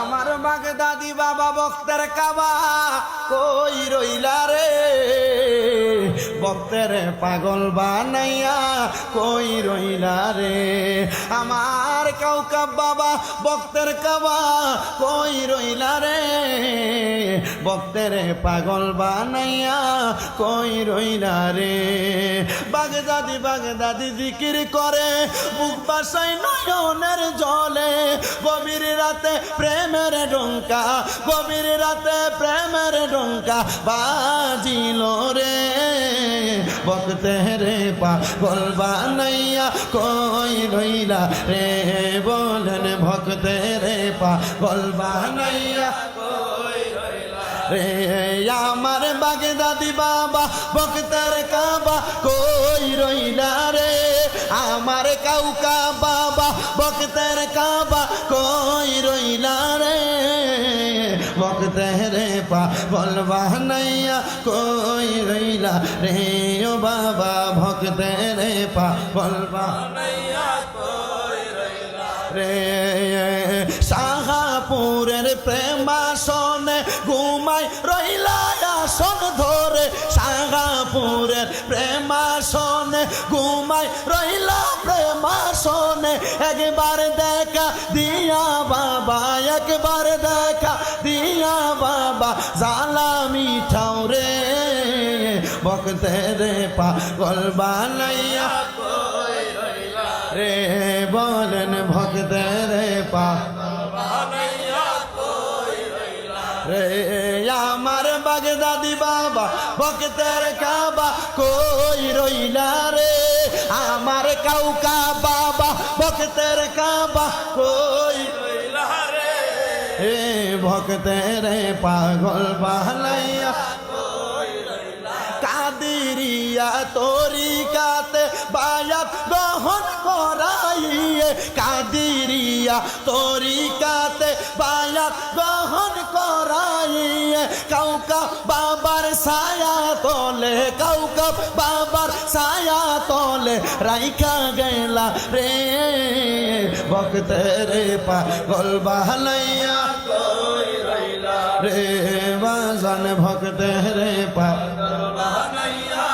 আমার বাগদাদি বাবা বক্তের কাবা কই রইলা রে, বক্তের পাগল বানাইয়া কই রইলা রে। আমার কাউকাব বাবা বক্তের কাবা কই রইলা রে, বক্তের পাগল বানাইয়া কই রইলা রে। বাগদাদি বাগদাদি জিকির করে বুক বাসায় নয়নের জলে, গভীর রাতে প্রেমের ডঙ্কা, গভীর রাতে প্রেমের ডঙ্কা বাজিল রে, বক্তের পাগল বানাইয়া কই রইলা রে, বলেন ভক্তের পাগল বানাইয়া কই রইলা রে। আমার বাগদাদি বাবা বক্তের কাবা কই রইলা রে, আমার কাউকা বাবা বক্তের কাবা কই রইলা রে, বক্তের পাগল বানাইয়া কই রইলা রে, ও বাবা ভক্তের পাগল বানাইয়া কই রইলা রে। শাহপুরের প্রেমাসনে ঘুমাই রইলা আসন ধরে, শাহপুরের প্রেমাসনে ঘুমাই রইলা প্রেমাসনে, একবার দেখা দিয়া বাবা, একবার দেখা দিয়া বাবা জালা মিঠাও রে, বক্তের পাগল বানাইয়া কই রইলা রে, বলেন ভক্তের পাগল বানাইয়া কই রইলা রে। আমার বাগদাদি বাবা বক্তের কাবা কই রইলা রে, আমার কাউকা বাবা বক্তের কাবা কই রইলা রে, ভক্তের পাগল বানাইয়া কই রইলা। কাদিরিয়া তরিকাতে বায়াত গ্রহণ করাইয়ে, কাদিরিয়া তরিকাতে বায়াত গ্রহণ করাইয়ে, কাউকা বাবার ছায়া তলে, কাউকা বাবার ছায়া তলে রাইখা গেলা রে, ভক্তের পাগল বানাইয়া কই রইলা রে, বাজান ভক্তের পাগল বানাইয়া